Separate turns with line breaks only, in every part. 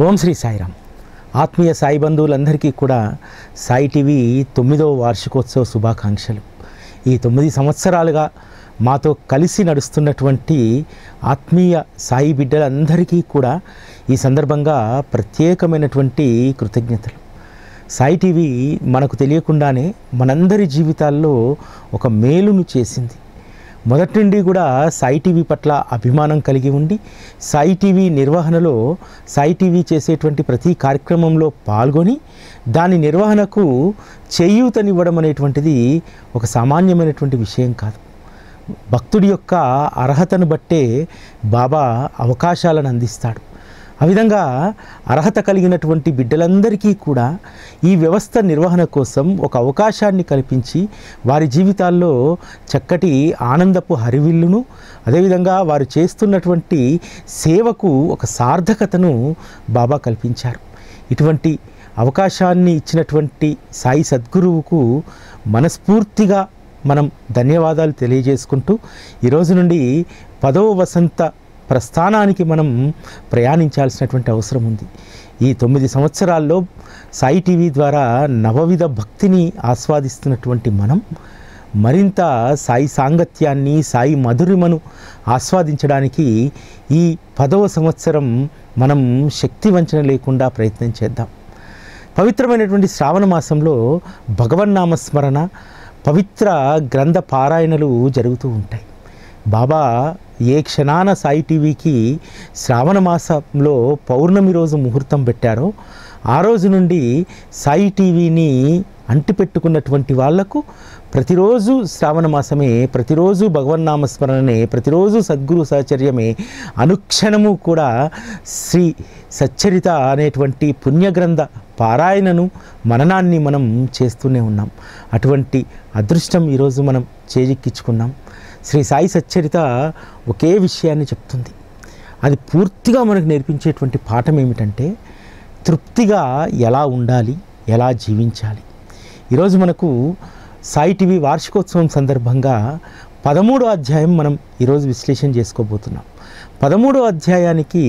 ఓం శ్రీ సాయిరామ్. ఆత్మీయ సాయి బంధువులందరికీ కూడా సాయి టీవీ 9వ వార్షికోత్సవ శుభాకాంక్షలు. ఈ 9 సంవత్సరాలుగా మాతో కలిసి నడుస్తున్నటువంటి ఆత్మీయ సాయి బిడ్డలందరికీ కూడా ఈ సందర్భంగా ప్రత్యేకమైనటువంటి కృతజ్ఞతలు. సాయి టీవీ మనకు తెలియకుండానే మనందరి జీవితాల్లో ఒక మేలును చేసింది. మొదటి నుండి కూడా సాయి టీవీ పట్ల అభిమానం కలిగి ఉండి సాయి టీవీ నిర్వహణలో సాయి టీవీ చేసేటువంటి ప్రతి కార్యక్రమంలో పాల్గొని దాని నిర్వహణకు చేయూతనివ్వడం అనేటువంటిది ఒక సామాన్యమైనటువంటి విషయం కాదు. భక్తుడి యొక్క అర్హతను బట్టే బాబా అవకాశాలను అందిస్తాడు. ఆ విధంగా అర్హత కలిగినటువంటి బిడ్డలందరికీ కూడా ఈ వ్యవస్థ నిర్వహణ కోసం ఒక అవకాశాన్ని కల్పించి వారి జీవితాల్లో చక్కటి ఆనందపు హరివిల్లును, అదేవిధంగా వారు చేస్తున్నటువంటి సేవకు ఒక సార్థకతను బాబా కల్పించారు. ఇటువంటి అవకాశాన్ని ఇచ్చినటువంటి సాయి సద్గురువుకు మనస్ఫూర్తిగా మనం ధన్యవాదాలు తెలియజేసుకుంటూ ఈరోజు నుండి 10వ వసంత ప్రస్థానానికి మనం ప్రయాణించాల్సినటువంటి అవసరం ఉంది. ఈ 9 సంవత్సరాల్లో సాయి టీవీ ద్వారా నవవిధ భక్తిని ఆస్వాదిస్తున్నటువంటి మనం మరింత సాయి సాంగత్యాన్ని, సాయి మధురిమను ఆస్వాదించడానికి ఈ 10వ సంవత్సరం మనం శక్తి వంచన లేకుండా ప్రయత్నం చేద్దాం. పవిత్రమైనటువంటి శ్రావణ మాసంలో భగవన్నామస్మరణ, పవిత్ర గ్రంథ పారాయణలు జరుగుతూ ఉంటాయి. బాబా ఏ క్షణాన సాయి టీవీకి శ్రావణ మాసంలో పౌర్ణమి రోజు ముహూర్తం పెట్టారో ఆ రోజు నుండి సాయి టీవీని అంటిపెట్టుకున్నటువంటి వాళ్లకు ప్రతిరోజు శ్రావణ మాసమే, ప్రతిరోజు భగవన్నామస్మరణనే, ప్రతిరోజు సద్గురు సహచర్యమే, అనుక్షణము కూడా శ్రీ సచ్చరిత అనేటువంటి పుణ్యగ్రంథ పారాయణను, మననాన్ని మనం చేస్తూనే ఉన్నాం. అటువంటి అదృష్టం ఈరోజు మనం చేజిక్కించుకున్నాం. శ్రీ సాయి సచ్చరిత ఒకే విషయాన్ని చెప్తుంది. అది పూర్తిగా మనకు నేర్పించేటువంటి పాఠం ఏమిటంటే తృప్తిగా ఎలా ఉండాలి, ఎలా జీవించాలి. ఈరోజు మనకు సాయి టీవీ వార్షికోత్సవం సందర్భంగా 13వ అధ్యాయం మనం ఈరోజు విశ్లేషణ చేసుకోబోతున్నాం. 13వ అధ్యాయానికి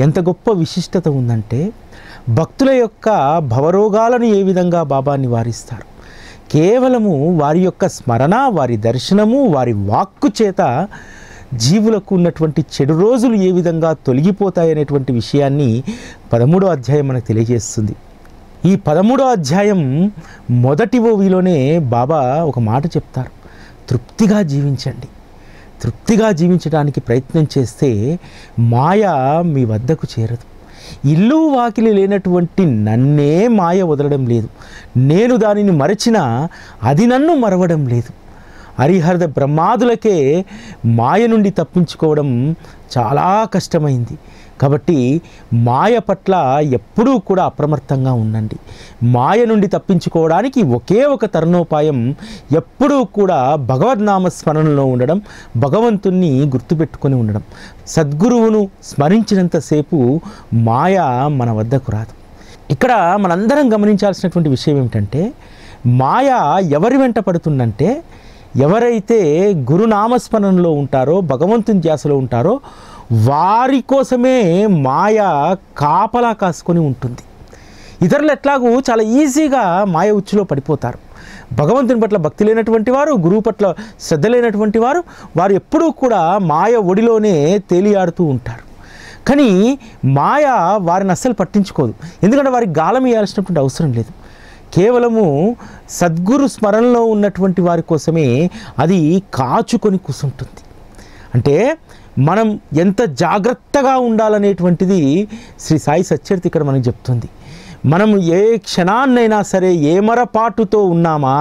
ఎంత గొప్ప విశిష్టత ఉందంటే భక్తుల యొక్క భవరోగాలను ఏ విధంగా బాబా నివారిస్తారు. కేవలము వారి యొక్క స్మరణ, వారి దర్శనము, వారి వాక్కు చేత జీవులకు ఉన్నటువంటి చెడు రోజులు ఏ విధంగా తొలగిపోతాయనేటువంటి విషయాన్ని 13వ అధ్యాయం మనకు తెలియజేస్తుంది. ఈ 13వ అధ్యాయం మొదటి ఓవిలోనే బాబా ఒక మాట చెప్తారు, తృప్తిగా జీవించండి. తృప్తిగా జీవించడానికి ప్రయత్నం చేస్తే మాయ మీ వద్దకు చేరదు. ఇల్లు వాకిలి లేనటువంటి నన్నే మాయ వదలడం లేదు, నేను దానిని మరచినా అది నన్ను మరవడం లేదు. హరిహర బ్రహ్మాదులకే మాయ నుండి తప్పించుకోవడం చాలా కష్టమైంది. కాబట్టి మాయ పట్ల ఎప్పుడూ కూడా అప్రమత్తంగా ఉండండి. మాయ నుండి తప్పించుకోవడానికి ఒకే ఒక తరుణోపాయం ఎప్పుడూ కూడా భగవద్నామస్మరణలో ఉండడం, భగవంతుణ్ణి గుర్తుపెట్టుకొని ఉండడం. సద్గురువును స్మరించినంతసేపు మాయ మన వద్దకు రాదు. ఇక్కడ మనందరం గమనించాల్సినటువంటి విషయం ఏమిటంటే మాయ ఎవరి వెంట పడుతుందంటే ఎవరైతే గురునామస్మరణలో ఉంటారో, భగవంతుని ధ్యాసలో ఉంటారో వారి కోసమే మాయ కాపలా కాసుకొని ఉంటుంది. ఇతరులు ఎట్లాగూ చాలా ఈజీగా మాయ ఉచ్చులో పడిపోతారు. భగవంతుని పట్ల భక్తి లేనటువంటి వారు, గురువు పట్ల శ్రద్ధ లేనటువంటి వారు, వారు ఎప్పుడూ కూడా మాయ ఒడిలోనే తేలియాడుతూ ఉంటారు. కానీ మాయ వారిని అస్సలు పట్టించుకోదు. ఎందుకంటే వారికి గాలం వేయాల్సినటువంటి అవసరం లేదు. కేవలము సద్గురు స్మరణలో ఉన్నటువంటి వారి కోసమే అది కాచుకొని కూర్చుంటుంది. అంటే మనం ఎంత జాగ్రత్తగా ఉండాలనేటువంటిది శ్రీ సాయి సచ్చరిత ఇక్కడ మనకు చెప్తుంది. మనం ఏ క్షణాన్నైనా సరే ఏమరపాటుతో ఉన్నామా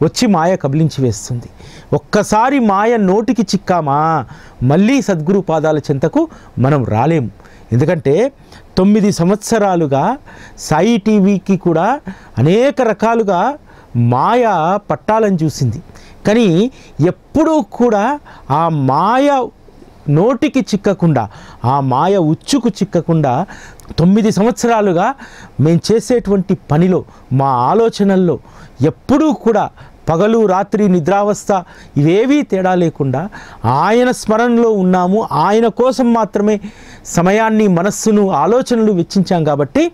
వచ్చి మాయ కబలించి వేస్తుంది. ఒక్కసారి మాయ నోటికి చిక్కామా మళ్ళీ సద్గురు పాదాల చెంతకు మనం రాలేము. ఎందుకంటే 9 సంవత్సరాలుగా సాయి టీవీకి కూడా అనేక రకాలుగా మాయ పట్టాలని చూసింది. కానీ ఎప్పుడూ కూడా ఆ మాయ నోటికి చిక్కకుండా, ఆ మాయ ఉచ్చుకు చిక్కకుండా 9 సంవత్సరాలుగా మేము చేసేటువంటి పనిలో, మా ఆలోచనల్లో ఎప్పుడూ కూడా పగలు రాత్రి నిద్రావస్థ ఇవేవీ తేడా లేకుండా ఆయన స్మరణలో ఉన్నాము. ఆయన కోసం మాత్రమే సమయాన్ని, మనస్సును, ఆలోచనలు వెచ్చించాం. కాబట్టి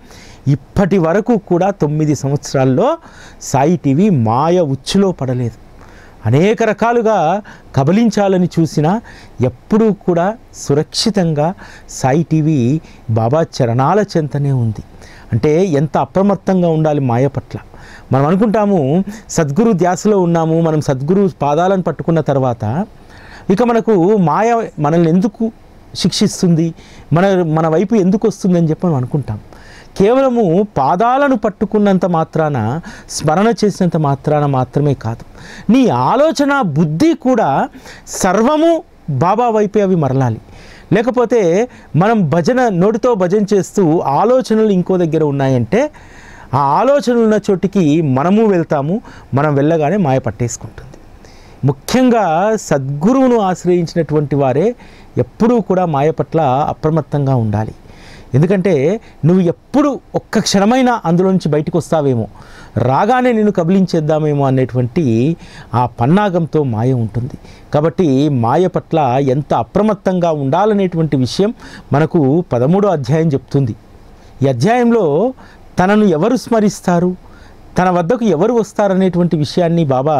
ఇప్పటి వరకు కూడా 9 సంవత్సరాల్లో సాయి టీవీ మాయ ఉచ్చులో పడలేదు. అనేక రకాలుగా కబలించాలని చూసినా ఎప్పుడూ కూడా సురక్షితంగా సాయి టీవీ బాబా చరణాల చెంతనే ఉంది. అంటే ఎంత అప్రమత్తంగా ఉండాలి మాయ పట్ల. మనం అనుకుంటాము సద్గురు ధ్యాసలో ఉన్నాము, మనం సద్గురు పాదాలను పట్టుకున్న తర్వాత ఇక మనకు మాయ మనల్ని ఎందుకు శిక్షిస్తుంది, మన వైపు ఎందుకు వస్తుందని చెప్పి మనం అనుకుంటాం. కేవలము పాదాలను పట్టుకున్నంత మాత్రాన, స్మరణ చేసినంత మాత్రాన మాత్రమే కాదు, నీ ఆలోచన బుద్ధి కూడా సర్వము బాబా వైపే అవి మరలాలి. లేకపోతే మనం నోటితో భజన చేస్తూ ఆలోచనలు ఇంకో దగ్గర ఉన్నాయంటే ఆ ఆలోచనలు ఉన్న చోటికి మనము వెళ్తాము. మనం వెళ్ళగానే మాయ పట్టేసుకుంటుంది. ముఖ్యంగా సద్గురువును ఆశ్రయించినటువంటి వారే ఎప్పుడూ కూడా మాయ పట్ల అప్రమత్తంగా ఉండాలి. ఎందుకంటే నువ్వు ఎప్పుడు ఒక్క క్షణమైనా అందులో నుంచి బయటకు వస్తావేమో, రాగానే నిన్ను కబలించేద్దామేమో అనేటువంటి ఆ పన్నాగంతో మాయ ఉంటుంది. కాబట్టి మాయ పట్ల ఎంత అప్రమత్తంగా ఉండాలనేటువంటి విషయం మనకు 13వ అధ్యాయం చెప్తుంది. ఈ అధ్యాయంలో తనను ఎవరు స్మరిస్తారు, తన వద్దకు ఎవరు వస్తారనేటువంటి విషయాన్ని బాబా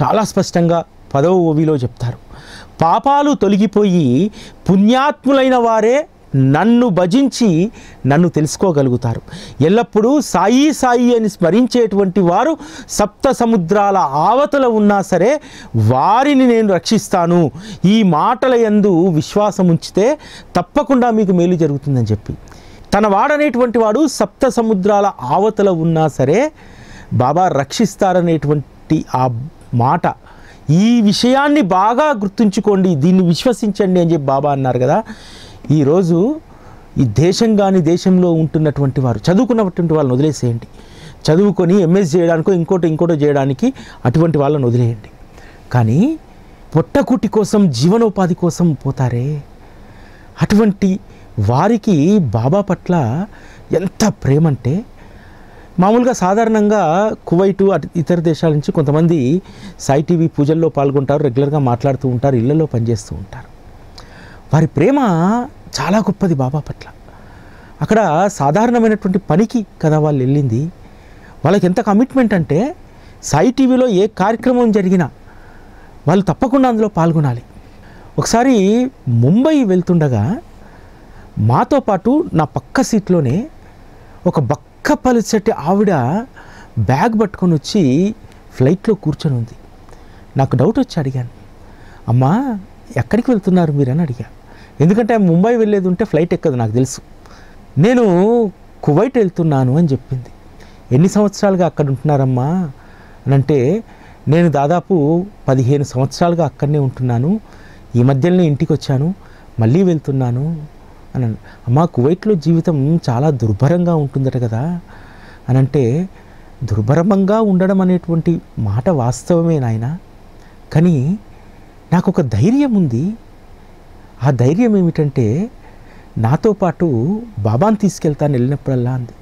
చాలా స్పష్టంగా 10వ ఓవిలో చెప్తారు. పాపాలు తొలగిపోయి పుణ్యాత్ములైన వారే నన్ను భజించి నన్ను తెలుసుకోగలుగుతారు. ఎల్లప్పుడూ సాయి సాయి అని స్మరించేటువంటి వారు సప్త సముద్రాల ఆవతల ఉన్నా సరే వారిని నేను రక్షిస్తాను. ఈ మాటల యందు విశ్వాసం ఉంచితే తప్పకుండా మీకు మేలు జరుగుతుందని చెప్పి, తన వాడనేటువంటి వాడు సప్త సముద్రాల ఆవతల ఉన్నా సరే బాబా రక్షిస్తారనేటువంటి ఆ మాట, ఈ విషయాన్ని బాగా గుర్తుంచుకోండి, దీన్ని విశ్వసించండి అని చెప్పి బాబా అన్నారు కదా. ఈరోజు ఈ దేశం కానీ దేశంలో ఉంటున్నటువంటి వారు, చదువుకున్నటువంటి వాళ్ళని వదిలేసేయండి. చదువుకొని ఎంఎస్ చేయడానికో ఇంకోటో చేయడానికి అటువంటి వాళ్ళని వదిలేయండి. కానీ పొట్టకుటి కోసం, జీవనోపాధి కోసం పోతారే, అటువంటి వారికి బాబా పట్ల ఎంత ప్రేమంటే, మామూలుగా సాధారణంగా కువైటు ఇతర దేశాల నుంచి కొంతమంది సాయి టీవీ పూజల్లో పాల్గొంటారు, రెగ్యులర్గా మాట్లాడుతూ ఉంటారు, ఇళ్లలో పనిచేస్తూ ఉంటారు. వారి ప్రేమ చాలా గొప్పది బాబా పట్ల. అక్కడ సాధారణమైనటువంటి పనికి కదా వాళ్ళు వెళ్ళింది. వాళ్ళకి ఎంత కమిట్మెంట్ అంటే సాయి టీవీలో ఏ కార్యక్రమం జరిగినా వాళ్ళు తప్పకుండా అందులో పాల్గొనాలి. ఒకసారి ముంబై వెళ్తుండగా మాతో పాటు నా పక్క సీట్లోనే ఒక బక్కపలిసటి ఆవిడ బ్యాగ్ పట్టుకొని వచ్చి ఫ్లైట్లో కూర్చొని ఉంది. నాకు డౌట్ వచ్చి అడిగాను, అమ్మా ఎక్కడికి వెళ్తున్నారు మీరు అని అడిగా. ఎందుకంటే ముంబై వెళ్ళేది ఉంటే ఫ్లైట్ ఎక్కదు నాకు తెలుసు. నేను కువైట్ వెళ్తున్నాను అని చెప్పింది. ఎన్ని సంవత్సరాలుగా అక్కడ ఉంటున్నారమ్మా అని అంటే, నేను దాదాపు 15 సంవత్సరాలుగా అక్కడనే ఉంటున్నాను, ఈ మధ్యలోనే ఇంటికి వచ్చాను, మళ్ళీ వెళ్తున్నాను అని. అమ్మా కువైట్లో జీవితం చాలా దుర్భరంగా ఉంటుందట కదా అని అంటే, దుర్భరంగా ఉండడం అనేటువంటి మాట వాస్తవమే నాయన, కానీ నాకు ఒక ధైర్యం ఉంది. ఆ ధైర్యం ఏమిటంటే నాతో పాటు బాబాను తీసుకెళ్తాను వెళ్ళినప్పుడల్లా అంది.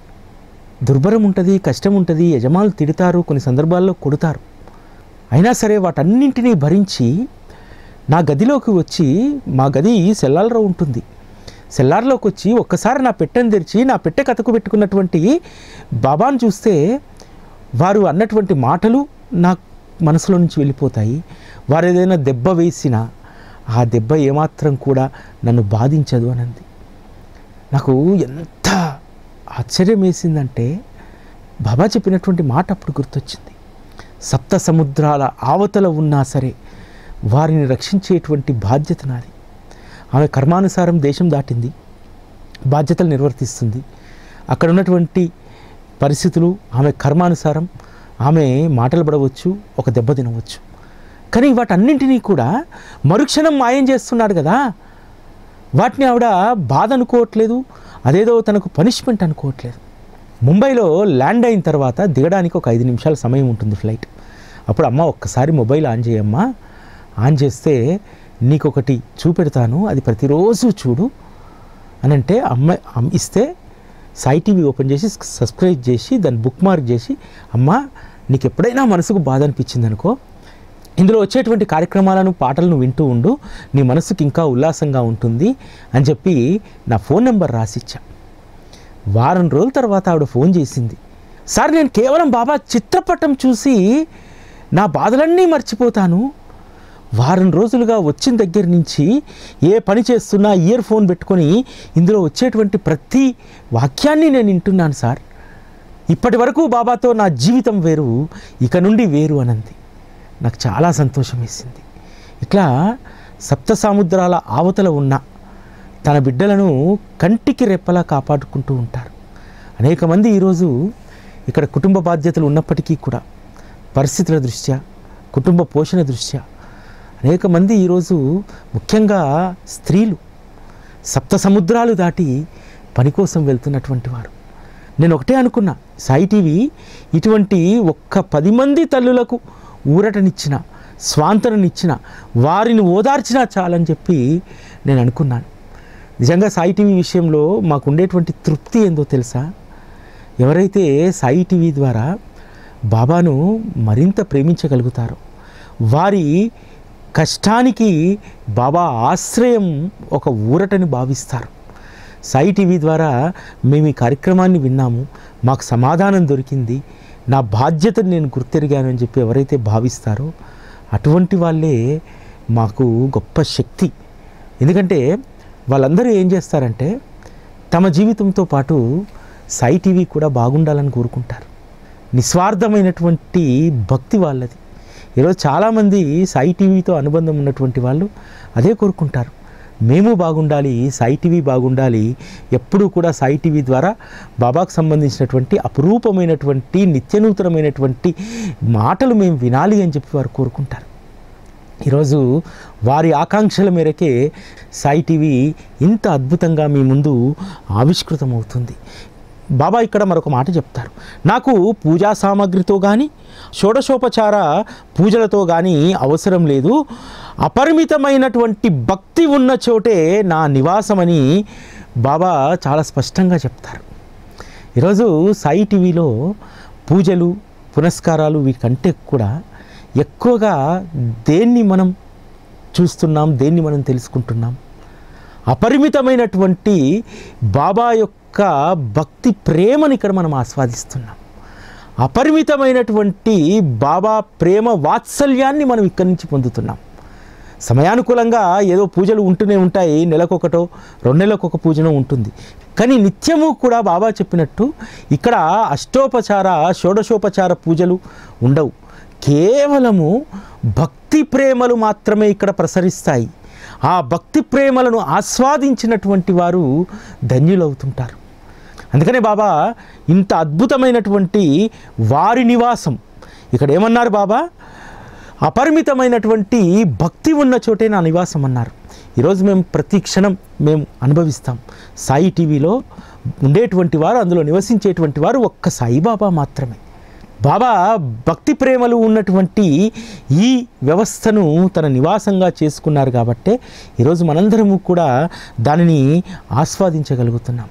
దుర్భరం ఉంటుంది, కష్టం ఉంటుంది, యజమానులు తిడతారు, కొన్ని సందర్భాల్లో కొడతారు, అయినా సరే వాటన్నింటినీ భరించి నా గదిలోకి వచ్చి, మా గది సెల్లార్లో ఉంటుంది, సెల్లార్లోకి వచ్చి ఒక్కసారి నా పెట్టెను తెరిచి నా పెట్టె కథకు పెట్టుకున్నటువంటి బాబాను చూస్తే వారు అన్నటువంటి మాటలు నా మనసులో నుంచి వెళ్ళిపోతాయి. వారు ఏదైనా దెబ్బ వేసినా ఆ దెబ్బ ఏమాత్రం కూడా నన్ను బాధించదు అనంది. నాకు ఎంత ఆశ్చర్యం వేసిందంటే బాబా చెప్పినటువంటి మాట అప్పుడు గుర్తొచ్చింది. సప్త సముద్రాల ఆవతల ఉన్నా సరే వారిని రక్షించేటువంటి బాధ్యత నాది. ఆమె కర్మానుసారం దేశం దాటింది, బాధ్యతలు నిర్వర్తిస్తుంది. అక్కడ ఉన్నటువంటి పరిస్థితులు ఆమె కర్మానుసారం ఆమె మాటలు పడవచ్చు, ఒక దెబ్బ తినవచ్చు. కానీ వాటన్నింటినీ కూడా మరుక్షణం మాయం చేస్తున్నాడు కదా, వాటిని ఆవిడ బాధ అనుకోవట్లేదు, అదేదో తనకు పనిష్మెంట్ అనుకోవట్లేదు. ముంబైలో ల్యాండ్ అయిన తర్వాత దిగడానికి ఒక 5 నిమిషాల సమయం ఉంటుంది ఫ్లైట్. అప్పుడు అమ్మ ఒక్కసారి మొబైల్ ఆన్ చేయమ్మా, ఆన్ చేస్తే నీకొకటి చూపెడతాను, అది ప్రతిరోజు చూడు అని అంటే అమ్మ ఇస్తే సాయి టీవీ ఓపెన్ చేసి సబ్స్క్రైబ్ చేసి దాన్ని బుక్ మార్క్ చేసి, అమ్మ నీకు ఎప్పుడైనా మనసుకు బాధ అనిపించింది అనుకో, ఇందులో వచ్చేటువంటి కార్యక్రమాలను పాటలను వింటూ ఉండు, నీ మనసుకి ఇంకా ఉల్లాసంగా ఉంటుంది అని చెప్పి నా ఫోన్ నెంబర్ రాసిచ్చా. వారం రోజుల తర్వాత ఆవిడ ఫోన్ చేసింది. సార్, నేను కేవలం బాబా చిత్రపటం చూసి నా బాధలన్నీ మర్చిపోతాను. వారం రోజులుగా వచ్చిన దగ్గర నుంచి ఏ పని చేస్తున్నా ఇయర్ ఫోన్ పెట్టుకొని ఇందులో వచ్చేటువంటి ప్రతి వాక్యాన్ని నేను వింటున్నాను సార్. ఇప్పటి వరకు బాబాతో నా జీవితం వేరు, ఇక నుండి వేరు అనంది. నాకు చాలా సంతోషం వేసింది. ఇట్లా సప్త సముద్రాల ఆవతల ఉన్న తన బిడ్డలను కంటికి రెప్పలా కాపాడుకుంటూ ఉంటారు. అనేక మంది ఈరోజు ఇక్కడ కుటుంబ బాధ్యతలు ఉన్నప్పటికీ కూడా పరిస్థితుల దృష్ట్యా, కుటుంబ పోషణ దృష్ట్యా అనేక మంది ఈరోజు ముఖ్యంగా స్త్రీలు సప్త సముద్రాలు దాటి పని కోసం వెళ్తున్నటువంటి వారు. నేను ఒకటే అనుకున్నా, సాయి టీవీ ఇటువంటి ఒక్క 10 మంది తల్లులకు ఊరటనిచ్చిన, స్వాంతననిచ్చిన, వారిని ఓదార్చినా చాలని చెప్పి నేను అనుకున్నాను. నిజంగా సాయి టీవీ విషయంలో మాకు ఉండేటువంటి తృప్తి ఏందో తెలుసా? ఎవరైతే సాయి టీవీ ద్వారా బాబాను మరింత ప్రేమించగలుగుతారో, వారి కష్టానికి బాబా ఆశ్రయం ఒక ఊరటని భావిస్తారు. సాయి టీవీ ద్వారా మేము ఈ కార్యక్రమాన్ని విన్నాము, మాకు సమాధానం దొరికింది, నా బాధ్యతను నేను గుర్తెరిగాను అని చెప్పి ఎవరైతే భావిస్తారో అటువంటి వాళ్ళే మాకు గొప్ప శక్తి. ఎందుకంటే వాళ్ళందరూ ఏం చేస్తారంటే తమ జీవితంతో పాటు సాయి టీవీ కూడా బాగుండాలని కోరుకుంటారు. నిస్వార్థమైనటువంటి భక్తి వాళ్ళది. ఈరోజు చాలామంది సాయి టీవీతో అనుబంధం ఉన్నటువంటి వాళ్ళు అదే కోరుకుంటారు, మేము బాగుండాలి, సాయి టీవీ బాగుండాలి, ఎప్పుడూ కూడా సాయి టీవీ ద్వారా బాబాకు సంబంధించినటువంటి అపురూపమైనటువంటి నిత్యనూతనమైనటువంటి మాటలు మేము వినాలి అని చెప్పి వారు కోరుకుంటారు. ఈరోజు వారి ఆకాంక్షల మేరకే సాయి టీవీ ఇంత అద్భుతంగా మీ ముందు ఆవిష్కృతమవుతుంది. బాబా ఇక్కడ మరొక మాట చెప్తారు, నాకు పూజా సామాగ్రితో కానీ షోడశోపచార పూజలతో కానీ అవసరం లేదు, అపరిమితమైనటువంటి భక్తి ఉన్న చోటే నా నివాసమని బాబా చాలా స్పష్టంగా చెప్తారు. ఈరోజు సాయి టీవీలో పూజలు పునస్కారాలు వీటికంటే కూడా ఎక్కువగా దేన్ని మనం చూస్తున్నాం, దేన్ని మనం తెలుసుకుంటున్నాం? అపరిమితమైనటువంటి బాబా యొక్క భక్తి ప్రేమని ఇక్కడ మనం ఆస్వాదిస్తున్నాం. అపరిమితమైనటువంటి బాబా ప్రేమ వాత్సల్యాన్ని మనం ఇక్కడి నుంచి పొందుతున్నాం. సమయానుకూలంగా ఏదో పూజలు ఉంటూనే ఉంటాయి, నెలకొకటో 2 నెలలకు ఒక పూజనో ఉంటుంది. కానీ నిత్యము కూడా బాబా చెప్పినట్టు ఇక్కడ అష్టోపచార షోడశోపచార పూజలు ఉండవు. కేవలము భక్తి ప్రేమలు మాత్రమే ఇక్కడ ప్రసరిస్తాయి. ఆ భక్తి ప్రేమలను ఆస్వాదించినటువంటి వారు ధన్యులవుతుంటారు. అందుకనే బాబా ఇంత అద్భుతమైనటువంటి వారి నివాసం ఇక్కడ ఏమన్నారు? బాబా అపరిమితమైనటువంటి భక్తి ఉన్న చోటే నా నివాసం అన్నారు. ఈరోజు మేము ప్రతి క్షణం మేము అనుభవిస్తాం. సాయి టీవీలో ఉండేటువంటి వారు, అందులో నివసించేటువంటి వారు ఒక్క సాయిబాబా మాత్రమే. బాబా భక్తి ప్రేమలు ఉన్నటువంటి ఈ వ్యవస్థను తన నివాసంగా చేసుకున్నారు కాబట్టే ఈరోజు మనందరము కూడా దానిని ఆస్వాదించగలుగుతున్నాం.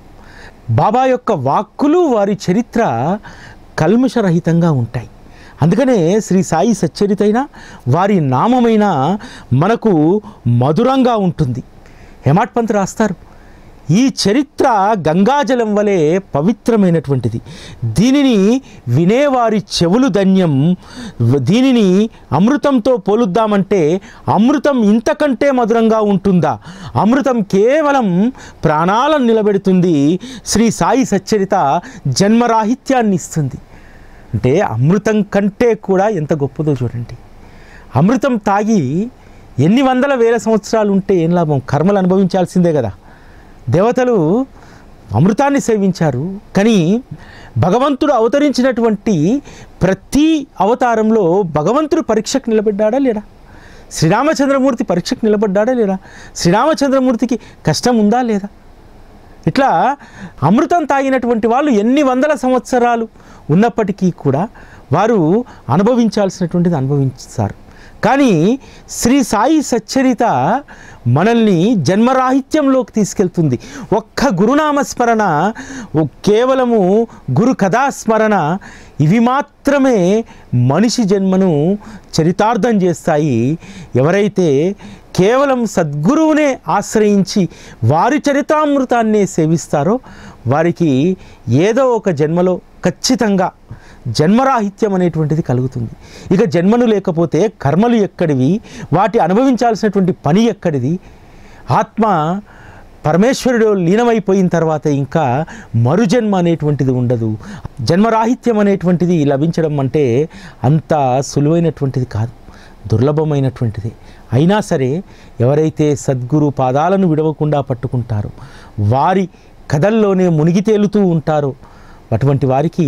బాబా యొక్క వాక్కులు, వారి చరిత్ర కల్మషరహితంగా ఉంటాయి. అందుకనే శ్రీ సాయి సచ్చరితైన వారి నామమైన మనకు మధురంగా ఉంటుంది. హేమాడ్ పంత్ రాస్తారు, ఈ చరిత్ర గంగాజలం వలె పవిత్రమైనటువంటిది, దీనిని వినేవారి చెవులు ధన్యం, దీనిని అమృతంతో పోలుద్దామంటే అమృతం ఇంతకంటే మధురంగా ఉంటుందా? అమృతం కేవలం ప్రాణాలను నిలబెడుతుంది, శ్రీ సాయి సచ్చరిత జన్మరాహిత్యాన్ని ఇస్తుంది. అంటే అమృతం కంటే కూడా ఎంత గొప్పదో చూడండి. అమృతం తాగి ఎన్ని వందల వేల సంవత్సరాలు ఉంటే ఏం లాభం? కర్మలు అనుభవించాల్సిందే కదా. దేవతలు అమృతాన్ని సేవించారు, కానీ భగవంతుడు అవతరించినటువంటి ప్రతి అవతారంలో భగవంతుడు పరీక్షకు నిలబడ్డాడా లేడా? శ్రీరామచంద్రమూర్తి పరీక్షకు నిలబడ్డాడా లేడా? శ్రీరామచంద్రమూర్తికి కష్టం ఉందా లేదా? ఇట్లా అమృతం తాగినటువంటి వాళ్ళు ఎన్ని వందల సంవత్సరాలు ఉన్నప్పటికీ కూడా వారు అనుభవించాల్సినటువంటిది అనుభవించారు. కానీ శ్రీ సాయి సచ్చరిత మనల్ని జన్మరాహిత్యంలోకి తీసుకెళ్తుంది. ఒక్క గురునామస్మరణ, కేవలము గురు కథాస్మరణ, ఇవి మాత్రమే మనిషి జన్మను చరితార్థం చేస్తాయి. ఎవరైతే కేవలం సద్గురువునే ఆశ్రయించి వారి చరితామృతాన్నే సేవిస్తారో వారికి ఏదో ఒక జన్మలో ఖచ్చితంగా జన్మరాహిత్యం అనేటువంటిది కలుగుతుంది. ఇక జన్మను లేకపోతే కర్మలు ఎక్కడివి, వాటి అనుభవించాల్సినటువంటి పని ఎక్కడిది? ఆత్మ పరమేశ్వరుడు లీనమైపోయిన తర్వాత ఇంకా మరుజన్మ అనేటువంటిది ఉండదు. జన్మరాహిత్యం అనేటువంటిది లభించడం అంటే అంత సులువైనటువంటిది కాదు, దుర్లభమైనటువంటిది. అయినా సరే ఎవరైతే సద్గురు పాదాలను విడవకుండా పట్టుకుంటారో, వారి కథల్లోనే మునిగి తేలుతూ ఉంటారో, అటువంటి వారికి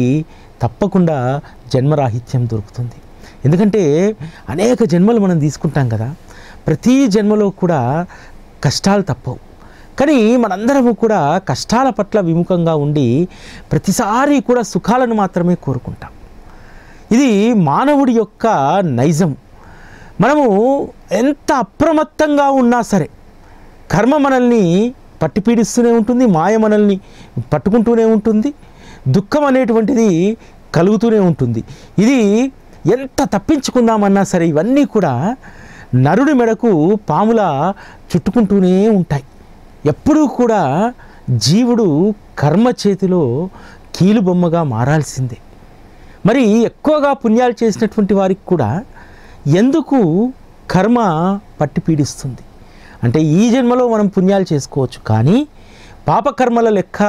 తప్పకుండా జన్మరాహిత్యం దొరుకుతుంది. ఎందుకంటే అనేక జన్మలు మనం తీసుకుంటాం కదా, ప్రతి జన్మలో కూడా కష్టాలు తప్పవు. కానీ మనందరము కూడా కష్టాల పట్ల విముఖంగా ఉండి ప్రతిసారి కూడా సుఖాలను మాత్రమే కోరుకుంటాం. ఇది మానవుడి యొక్క నైజం. మనము ఎంత అప్రమత్తంగా ఉన్నా సరే కర్మ మనల్ని పట్టి పీడిస్తూనే ఉంటుంది, మాయ మనల్ని పట్టుకుంటూనే ఉంటుంది, దుఃఖం అనేటువంటిది కలుగుతూనే ఉంటుంది. ఇది ఎంత తప్పించుకుందామన్నా సరే ఇవన్నీ కూడా నరుడి మెడకు పాముల చుట్టుకుంటూనే ఉంటాయి. ఎప్పుడూ కూడా జీవుడు కర్మ చేతిలో కీలుబొమ్మగా మారాల్సిందే. మరి ఎక్కువగా పుణ్యాలు చేసినటువంటి వారికి కూడా ఎందుకు కర్మ పట్టి పీడిస్తుంది అంటే, ఈ జన్మలో మనం పుణ్యాలు చేసుకోవచ్చు, కానీ పాపకర్మల లెక్క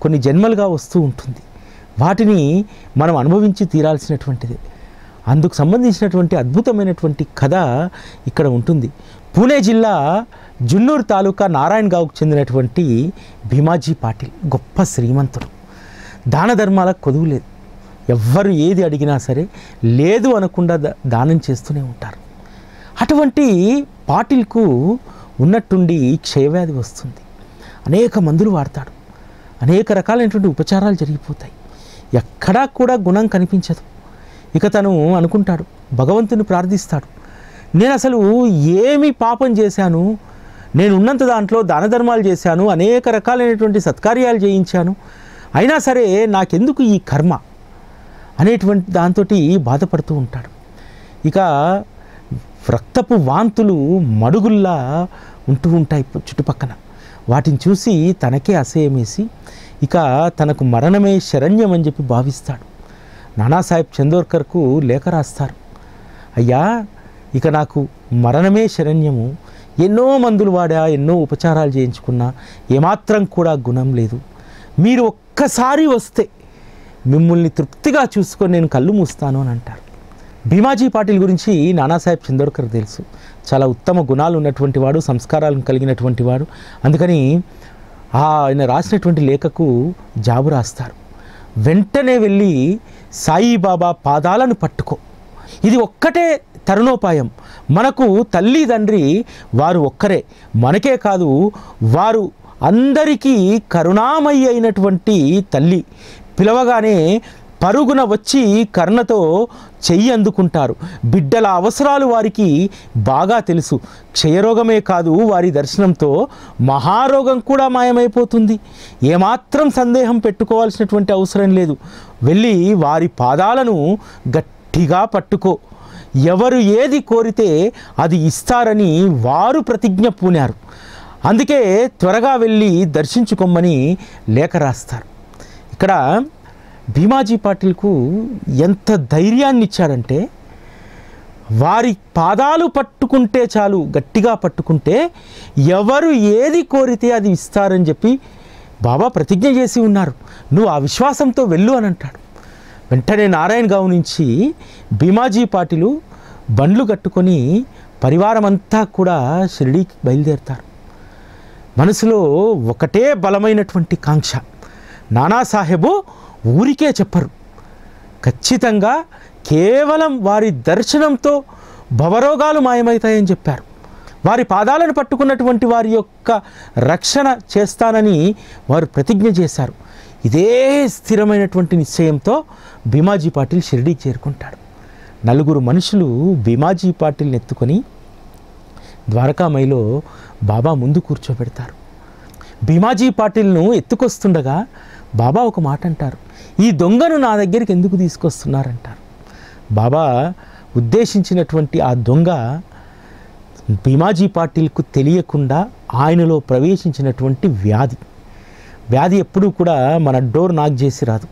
కొన్ని జన్మలుగా వస్తూ ఉంటుంది. వాటిని మనం అనుభవించి తీరాల్సినటువంటిది. అందుకు సంబంధించినటువంటి అద్భుతమైనటువంటి కథ ఇక్కడ ఉంటుంది. పూణే జిల్లా జున్నూరు తాలూకా నారాయణగావ్కు చెందినటువంటి భీమాజీ పాటిల్ గొప్ప శ్రీమంతుడు. దాన ధర్మాలకు కొదువు లేదు. ఎవ్వరు ఏది అడిగినా సరే లేదు అనకుండా దానం చేస్తూనే ఉంటారు. అటువంటి పాటిల్కు ఉన్నట్టుండి క్షయవ్యాధి వస్తుంది. అనేక మందులు వాడతాడు, అనేక రకాలైనటువంటి ఉపచారాలు జరిగిపోతాయి, ఎక్కడా కూడా గుణం కనిపించదు. ఇక తను అనుకుంటాడు, భగవంతుని ప్రార్థిస్తాడు, నేను అసలు ఏమి పాపం చేశాను, నేను ఉన్నంత దాంట్లో దాన ధర్మాలు చేశాను, అనేక రకాలైనటువంటి సత్కార్యాలు చేయించాను, అయినా సరే నాకెందుకు ఈ కర్మ అనేటువంటి దాంతో బాధపడుతూ ఉంటాడు. ఇక రక్తపు వాంతులు మడుగుల్లా ఉంటూ ఉంటాయి చుట్టుపక్కన. వాటిని చూసి తనకే అసహ్యమేసి ఇక తనకు మరణమే శరణ్యం అని చెప్పి భావిస్తాడు. నానాసాహెబ్ చందోర్కర్కు లేఖ రాస్తారు, అయ్యా ఇక నాకు మరణమే శరణ్యము, ఎన్నో మందులు వాడా, ఎన్నో ఉపచారాలు చేయించుకున్నా ఏమాత్రం కూడా గుణం లేదు, మీరు ఒక్కసారి వస్తే మిమ్మల్ని తృప్తిగా చూసుకొని నేను కళ్ళు మూస్తాను అని అంటారు. భీమాజీ పాటిల్ గురించి నానాసాహెబ్ చందోర్కర్ తెలుసు, చాలా ఉత్తమ గుణాలు ఉన్నటువంటి వాడు, సంస్కారాలను కలిగినటువంటి వాడు. అందుకని ఆయన రాసినటువంటి లేఖకు జాబు రాస్తారు, వెంటనే వెళ్ళి సాయిబాబా పాదాలను పట్టుకో, ఇది ఒక్కటే తరుణోపాయం, మనకు తల్లి తండ్రి వారు ఒక్కరే, మనకే కాదు వారు అందరికీ కరుణామయి అయినటువంటి తల్లి, పిలవగానే పరుగున వచ్చి కర్ణతో చెయ్యి అందుకుంటారు. బిడ్డల అవసరాలు వారికి బాగా తెలుసు, క్షయరోగమే కాదు వారి దర్శనంతో మహారోగం కూడా మాయమైపోతుంది. ఏమాత్రం సందేహం పెట్టుకోవాల్సినటువంటి అవసరం లేదు. వెళ్ళి వారి పాదాలను గట్టిగా పట్టుకో, ఎవరు ఏది కోరితే అది ఇస్తారని వారు ప్రతిజ్ఞ పూనారు, అందుకే త్వరగా వెళ్ళి దర్శించుకోమని లేఖ రాస్తారు. ఇక్కడ భీమాజీ పాటిల్కు ఎంత ధైర్యాన్ని ఇచ్చాడంటే, వారి పాదాలు పట్టుకుంటే చాలు, గట్టిగా పట్టుకుంటే ఎవరు ఏది కోరితే అది ఇస్తారని చెప్పి బాబా ప్రతిజ్ఞ చేసి ఉన్నారు, నువ్వు ఆ విశ్వాసంతో వెళ్ళు అని అంటాడు. వెంటనే నారాయణగావ్ నుంచి భీమాజీ పాటిలు బండ్లు కట్టుకొని పరివారం అంతా కూడా షిరిడీకి బయలుదేరుతారు. మనసులో ఒకటే బలమైనటువంటి కాంక్ష, నానాసాహెబు ఊరికే చెప్పరు, ఖచ్చితంగా కేవలం వారి దర్శనంతో భవరోగాలు మాయమవుతాయని చెప్పారు. వారి పాదాలను పట్టుకున్నటువంటి వారి యొక్క రక్షణ చేస్తానని వారు ప్రతిజ్ఞ చేశారు. ఇదే స్థిరమైనటువంటి నిశ్చయంతో భీమాజీ పాటిల్ షిరిడీకి చేరుకుంటాడు. నలుగురు మనుషులు భీమాజీ పాటిల్ని ఎత్తుకొని ద్వారకామాయిలో బాబా ముందు కూర్చోబెడతారు. భీమాజీ పాటిల్ను ఎత్తుకొస్తుండగా బాబా ఒక మాట అంటారు, ఈ దొంగను నా దగ్గరికి ఎందుకు తీసుకొస్తున్నారంటారు. బాబా ఉద్దేశించినటువంటి ఆ దొంగ భీమాజీ పాటిల్కు తెలియకుండా ఆయనలో ప్రవేశించినటువంటి వ్యాధి ఎప్పుడూ కూడా మన డోర్ నాక్ చేసి రాదు.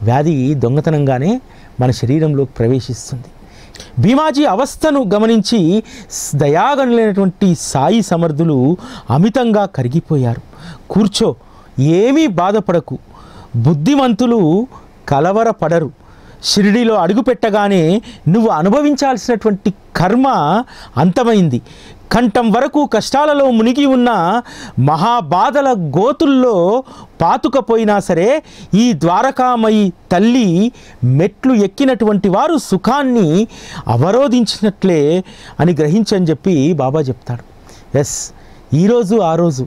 వ్యాధి దొంగతనంగానే మన శరీరంలోకి ప్రవేశిస్తుంది. భీమాజీ అవస్థను గమనించి దయాగనులైనటువంటి సాయి సమర్థులు అమితంగా కరిగిపోయారు. కూర్చో, ఏమీ బాధపడకు, బుద్ధిమంతులు కలవరపడరు. షిరిడీలో అడుగుపెట్టగానే నువ్వు అనుభవించాల్సినటువంటి కర్మ అంతమైంది. కంఠం వరకు కష్టాలలో మునిగి ఉన్న మహాబాధల గోతుల్లో పాతుకపోయినా సరే ఈ ద్వారకామయి తల్లి మెట్లు ఎక్కినటువంటి వారు సుఖాన్ని అవరోధించినట్లే అని గ్రహించని చెప్పి బాబా చెప్తాడు. ఎస్, ఈరోజు ఆ రోజు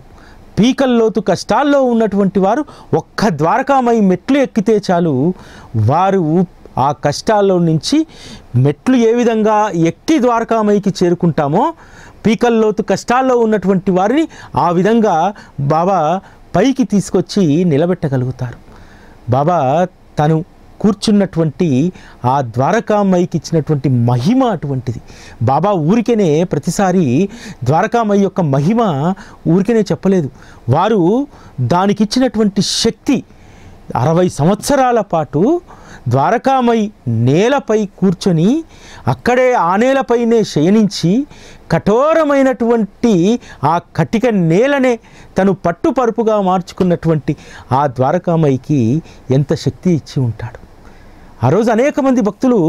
పీకల్లోతు కష్టాల్లో ఉన్నటువంటి వారు ఒక్క ద్వారకామయి మెట్లు ఎక్కితే చాలు, వారు ఆ కష్టాల్లో నుంచి మెట్లు ఏ విధంగా ఎక్కి ద్వారకామయికి చేరుకుంటామో పీకల్లోతు కష్టాల్లో ఉన్నటువంటి వారిని ఆ విధంగా బాబా పైకి తీసుకొచ్చి నిలబెట్టగలుగుతారు. బాబా తను కూర్చున్నటువంటి ఆ ద్వారకామయికి ఇచ్చినటువంటి మహిమ అటువంటిది. బాబా ఊరికేనే ప్రతిసారి ద్వారకామయి యొక్క మహిమ ఊరికేనే చెప్పలేదు. వారు దానికి ఇచ్చినటువంటి శక్తి 60 సంవత్సరాల పాటు ద్వారకామయి నేలపై కూర్చొని అక్కడే ఆ నేలపైనే శయనించి కఠోరమైనటువంటి ఆ కటిక నేలనే తను పట్టుపరుపుగా మార్చుకున్నటువంటి ఆ ద్వారకామయికి ఎంత శక్తి ఇచ్చి ఉంటాడు. ఆ రోజు అనేక మంది భక్తులు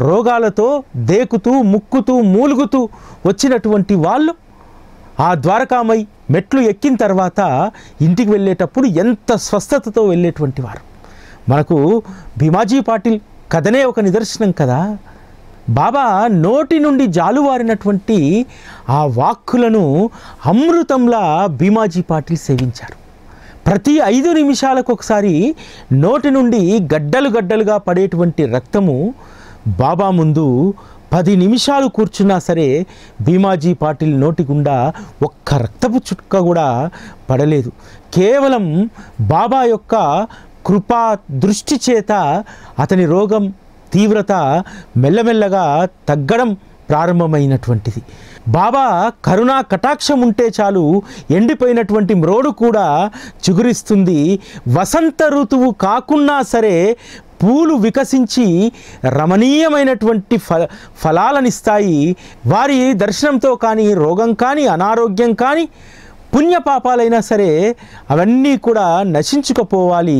రోగాలతో దేకుతూ ముక్కుతూ మూలుగుతూ వచ్చినటువంటి వాళ్ళు ఆ ద్వారకామయి మెట్లు ఎక్కిన తర్వాత ఇంటికి వెళ్ళేటప్పుడు ఎంత స్వస్థతతో వెళ్ళేటువంటి వారు. మనకు భీమాజీ పాటిల్ కథనే ఒక నిదర్శనం కదా. బాబా నోటి నుండి జాలువారినటువంటి ఆ వాక్కులను అమృతంలా భీమాజీ పాటిల్ సేవించారు. ప్రతి 5 నిమిషాలకు ఒకసారి నోటి నుండి గడ్డలుగా పడేటువంటి రక్తము బాబా ముందు 10 నిమిషాలు కూర్చున్నా సరే భీమాజీ పాటిల్ నోటి గుండా ఒక్క రక్తపు చుక్క కూడా పడలేదు. కేవలం బాబా యొక్క కృపా దృష్టి చేత అతని రోగం తీవ్రత మెల్లమెల్లగా తగ్గడం ప్రారంభమైనటువంటిది. బాబా కరుణా కటాక్షం ఉంటే చాలు ఎండిపోయినటువంటి మ్రోడు కూడా చిగురిస్తుంది. వసంత ఋతువు కాకున్నా సరే పూలు వికసించి రమణీయమైనటువంటి ఫలాలనిస్తాయి. వారి దర్శనంతో కానీ రోగం కానీ అనారోగ్యం కానీ పుణ్యపాపాలైనా సరే అవన్నీ కూడా నశించుకుపోవాలి.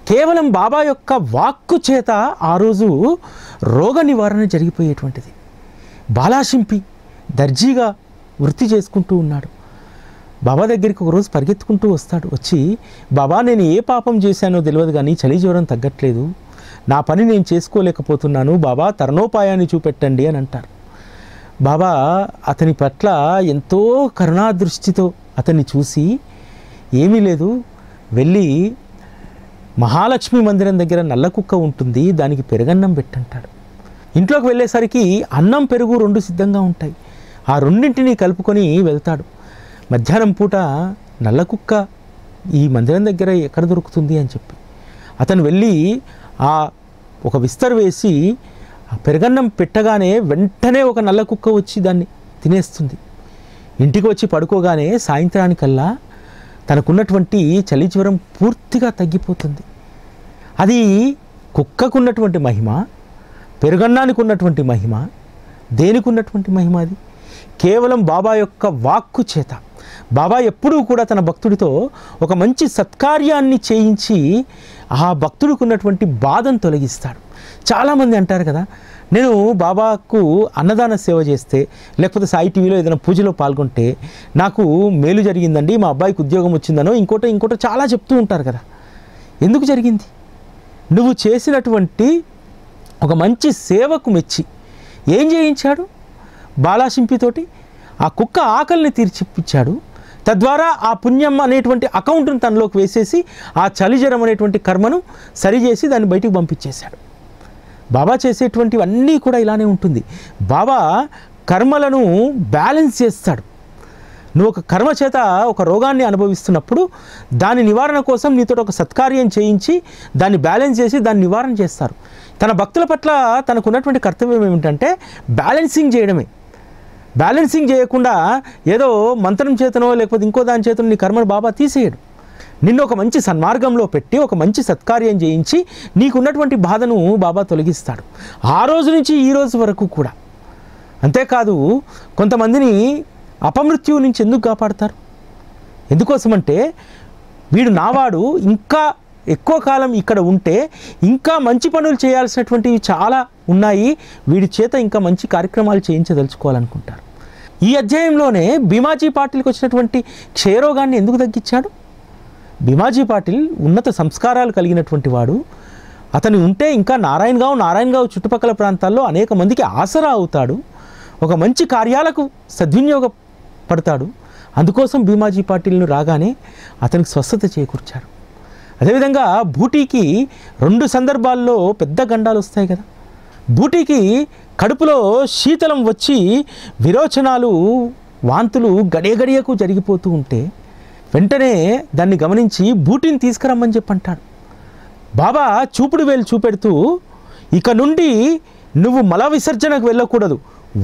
కేవలం బాబా యొక్క వాక్కు చేత ఆ రోజు రోగ నివారణ జరిగిపోయేటువంటిది. బాలాశింపి దర్జీగా వృత్తి చేసుకుంటూ ఉన్నాడు. బాబా దగ్గరికి ఒకరోజు పరిగెత్తుకుంటూ వస్తాడు. వచ్చి, బాబా నేను ఏ పాపం చేశానో తెలియదు కానీ చలి జ్వరం తగ్గట్లేదు, నా పని నేను చేసుకోలేకపోతున్నాను, బాబా తరుణోపాయాన్ని చూపెట్టండి అని అంటారు. బాబా అతని పట్ల ఎంతో కరుణాదృష్టితో అతన్ని చూసి, ఏమీ లేదు, వెళ్ళి మహాలక్ష్మి మందిరం దగ్గర నల్ల కుక్క ఉంటుంది, దానికి పెరుగన్నం పెట్టంటాడు. ఇంట్లోకి వెళ్ళేసరికి అన్నం పెరుగు 2 సిద్ధంగా ఉంటాయి. ఆ రెండింటిని కలుపుకొని వెళ్తాడు. మధ్యాహ్నం పూట నల్ల కుక్క ఈ మందిరం దగ్గర ఎక్కడ దొరుకుతుంది అని చెప్పి అతను వెళ్ళి ఆ ఒక విస్తరు వేసి ఆ పెరుగన్నం పెట్టగానే వెంటనే ఒక నల్ల కుక్క వచ్చి దాన్ని తినేస్తుంది. ఇంటికి వచ్చి పడుకోగానే సాయంత్రానికల్లా తనకున్నటువంటి చలి జ్వరం పూర్తిగా తగ్గిపోతుంది. అది కుక్కకున్నటువంటి మహిమ, పెరుగన్నానికి ఉన్నటువంటి మహిమ, దేనికి ఉన్నటువంటి మహిమ? అది కేవలం బాబా యొక్క వాక్కు చేత. బాబా ఎప్పుడూ కూడా తన భక్తుడితో ఒక మంచి సత్కార్యాన్ని చేయించి ఆ భక్తుడికి ఉన్నటువంటి బాధను తొలగిస్తాడు. చాలామంది అంటారు కదా, నేను బాబాకు అన్నదాన సేవ చేస్తే లేకపోతే సాయి టీవీలో ఏదైనా పూజలో పాల్గొంటే నాకు మేలు జరిగిందండి, మా అబ్బాయికి ఉద్యోగం వచ్చిందనో ఇంకోటో చాలా చెప్తూ ఉంటారు కదా. ఎందుకు జరిగింది? నువ్వు చేసినటువంటి ఒక మంచి సేవకు మెచ్చి ఏం చేయించాడు? బాలాశింపితోటి ఆ కుక్క ఆకలిని తీర్చిప్పించాడు. తద్వారా ఆ పుణ్యం అనేటువంటి అకౌంట్ను తనలోకి వేసేసి ఆ చలిజ్వరం అనేటువంటి కర్మను సరిచేసి దాన్ని బయటికి పంపించేశాడు. బాబా చేసేటువంటివన్నీ కూడా ఇలానే ఉంటుంది. బాబా కర్మలను బ్యాలెన్స్ చేస్తాడు. నువ్వు ఒక కర్మ చేత ఒక రోగాన్ని అనుభవిస్తున్నప్పుడు దాని నివారణ కోసం నీతో ఒక సత్కార్యం చేయించి దాన్ని బ్యాలెన్స్ చేసి దాన్ని నివారణ చేస్తారు. తన భక్తుల పట్ల తనకున్నటువంటి కర్తవ్యం ఏమిటంటే బ్యాలెన్సింగ్ చేయడమే. బ్యాలెన్సింగ్ చేయకుండా ఏదో మంత్రం చేతనో లేకపోతే ఇంకో దాని చేతనో నీ కర్మను బాబా తీసేయడు. నిన్ను ఒక మంచి సన్మార్గంలో పెట్టి ఒక మంచి సత్కార్యం చేయించి నీకున్నటువంటి బాధను బాబా తొలగిస్తాడు. ఆ రోజు నుంచి ఈ రోజు వరకు కూడా. అంతేకాదు కొంతమందిని అపమృత్యువు నుంచి ఎందుకు కాపాడతారు? ఎందుకోసమంటే వీడు నావాడు ఇంకా ఎక్కువ కాలం ఇక్కడ ఉంటే ఇంకా మంచి పనులు చేయాల్సినటువంటివి చాలా ఉన్నాయి, వీడి చేత ఇంకా మంచి కార్యక్రమాలు చేయించదలుచుకోవాలనుకుంటారు. ఈ అధ్యాయంలోనే భీమాజీ పాటిల్కి వచ్చినటువంటి క్షయరోగాన్ని ఎందుకు తగ్గించాడు? భీమాజీ పాటిల్ ఉన్నత సంస్కారాలు కలిగినటువంటి వాడు. అతను ఉంటే ఇంకా నారాయణగావ్ చుట్టుపక్కల ప్రాంతాల్లో అనేక మందికి ఆసరా అవుతాడు, ఒక మంచి కార్యాలకు సద్వినియోగపడతాడు. అందుకోసం భీమాజీ పాటిల్ను రాగానే అతనికి స్వస్థత చేకూర్చారు. అదేవిధంగా బూటీకి 2 సందర్భాల్లో పెద్ద గండాలు వస్తాయి కదా. బూటీకి కడుపులో శీతలం వచ్చి విరోచనాలు వాంతులు గడియకు జరిగిపోతూ ఉంటే వెంటనే దాన్ని గమనించి బూటీని తీసుకురమ్మని చెప్పంటాడు. బాబా చూపుడు వేలు చూపెడుతూ ఇక నుండి నువ్వు మల విసర్జనకు వెళ్ళకూడదు,